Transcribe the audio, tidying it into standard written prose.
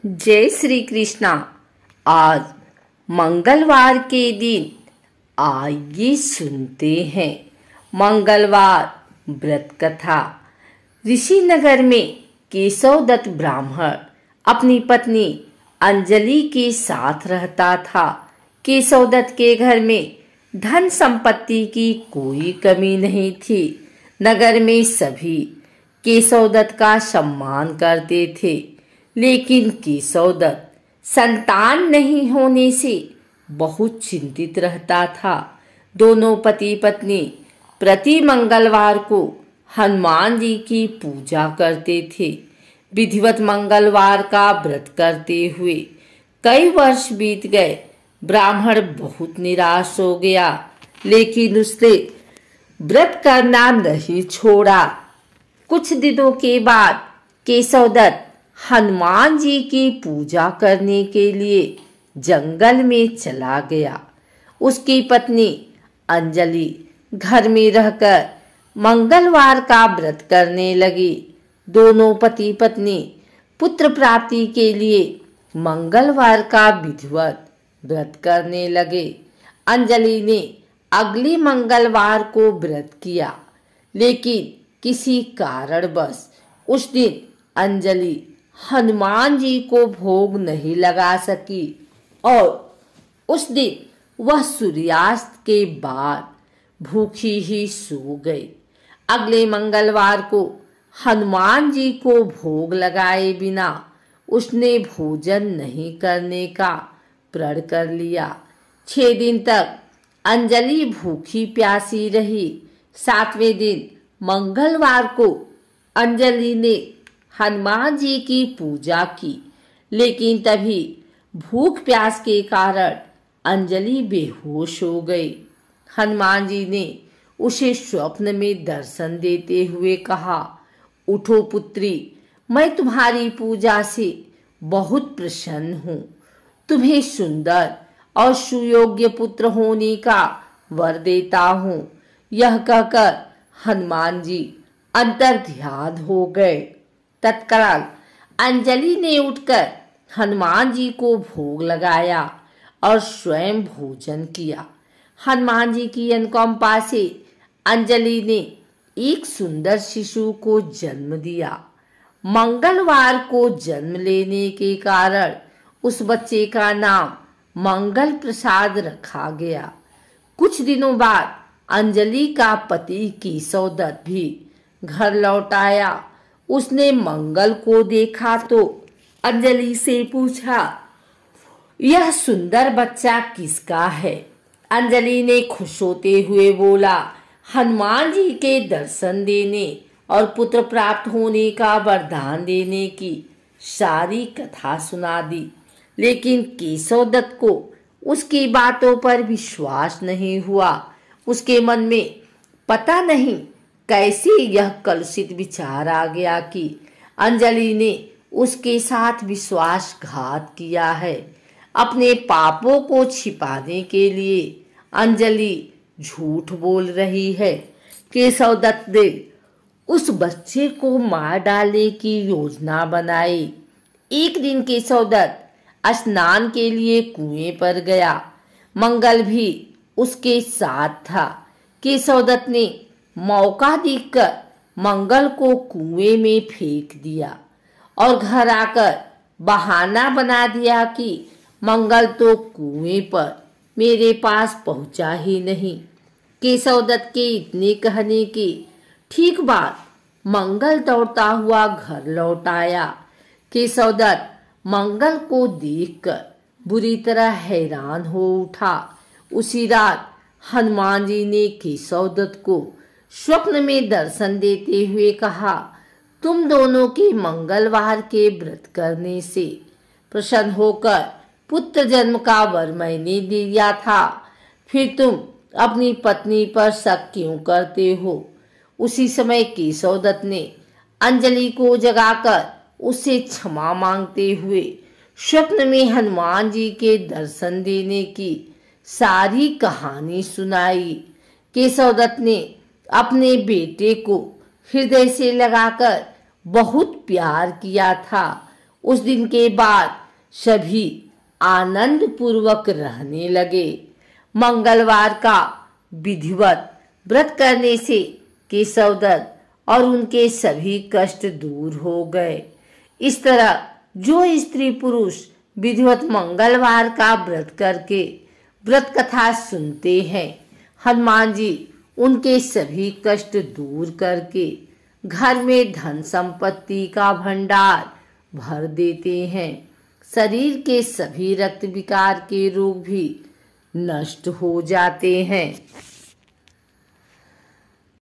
जय श्री कृष्णा। आज मंगलवार के दिन आइए सुनते हैं मंगलवार व्रत कथा। ऋषिनगर में केशव दत्त ब्राह्मण अपनी पत्नी अंजलि के साथ रहता था। केशव दत्त के घर में धन संपत्ति की कोई कमी नहीं थी। नगर में सभी केशव दत्त का सम्मान करते थे, लेकिन केशव दत्त संतान नहीं होने से बहुत चिंतित रहता था। दोनों पति पत्नी प्रति मंगलवार को हनुमान जी की पूजा करते थे। विधिवत मंगलवार का व्रत करते हुए कई वर्ष बीत गए। ब्राह्मण बहुत निराश हो गया, लेकिन उसने व्रत करना नहीं छोड़ा। कुछ दिनों के बाद केशव दत्त हनुमान जी की पूजा करने के लिए जंगल में चला गया। उसकी पत्नी अंजलि घर में रहकर मंगलवार का व्रत करने लगी। दोनों पति पत्नी पुत्र प्राप्ति के लिए मंगलवार का विधिवत व्रत करने लगे। अंजलि ने अगले मंगलवार को व्रत किया, लेकिन किसी कारणवश उस दिन अंजलि हनुमान जी को भोग नहीं लगा सकी और उस दिन वह सूर्यास्त के बाद भूखी ही सो गई। अगले मंगलवार को हनुमान जी को भोग लगाए बिना उसने भोजन नहीं करने का प्रण कर लिया। 6 दिन तक अंजलि भूखी प्यासी रही। 7वें दिन मंगलवार को अंजलि ने हनुमान जी की पूजा की, लेकिन तभी भूख प्यास के कारण अंजलि बेहोश हो गई। हनुमान जी ने उसे स्वप्न में दर्शन देते हुए कहा, उठो पुत्री, मैं तुम्हारी पूजा से बहुत प्रसन्न हूँ। तुम्हें सुंदर और सुयोग्य पुत्र होने का वर देता हूँ। यह कहकर हनुमान जी अंतर्ध्यान हो गए। तत्काल अंजलि ने उठकर हनुमान जी को भोग लगाया और स्वयं भोजन किया। हनुमान जी की अनुकंपा से अंजलि ने एक सुंदर शिशु को जन्म दिया। मंगलवार को जन्म लेने के कारण उस बच्चे का नाम मंगल प्रसाद रखा गया। कुछ दिनों बाद अंजलि का पति केशव दत्त भी घर लौट आया। उसने मंगल को देखा तो अंजलि से पूछा, यह सुंदर बच्चा किसका है? अंजलि ने खुश होते हुए बोला, हनुमान जी के दर्शन देने और पुत्र प्राप्त होने का वरदान देने की सारी कथा सुना दी। लेकिन केशव दत्त को उसकी बातों पर विश्वास नहीं हुआ। उसके मन में पता नहीं कैसे यह कलुषित विचार आ गया कि अंजलि ने उसके साथ विश्वासघात किया है। अपने पापों को छिपाने के लिए अंजलि झूठ बोल रही है। केशव दत्त ने उस बच्चे को मार डालने की योजना बनाई। एक दिन केशव दत्त स्नान के लिए कुएं पर गया। मंगल भी उसके साथ था। केशव दत्त ने मौका देखकर मंगल को कुएं में फेंक दिया और घर आकर बहाना बना दिया कि मंगल तो कुएं पर मेरे पास पहुंचा ही नहीं। केशव दत्त के इतने कहने के ठीक बाद मंगल दौड़ता हुआ घर लौट आया। केशव दत्त मंगल को देखकर बुरी तरह हैरान हो उठा। उसी रात हनुमान जी ने केशव दत्त को स्वप्न में दर्शन देते हुए कहा, तुम दोनों के मंगलवार के व्रत करने से प्रसन्न होकर पुत्र जन्म का वर मैंने दिया था, फिर तुम अपनी पत्नी पर शक क्यों करते हो? उसी समय केशव दत्त ने अंजलि को जगाकर उससे क्षमा मांगते हुए स्वप्न में हनुमान जी के दर्शन देने की सारी कहानी सुनाई। केशव दत्त ने अपने बेटे को हृदय से लगाकर बहुत प्यार किया था। उस दिन के बाद सभी आनंद पूर्वक रहने लगे। मंगलवार का विधिवत व्रत करने से केशवदत्त और उनके सभी कष्ट दूर हो गए। इस तरह जो स्त्री पुरुष विधिवत मंगलवार का व्रत करके व्रत कथा सुनते हैं, हनुमान जी उनके सभी कष्ट दूर करके घर में धन संपत्ति का भंडार भर देते हैं। शरीर के सभी रक्त विकार के रोग भी नष्ट हो जाते हैं।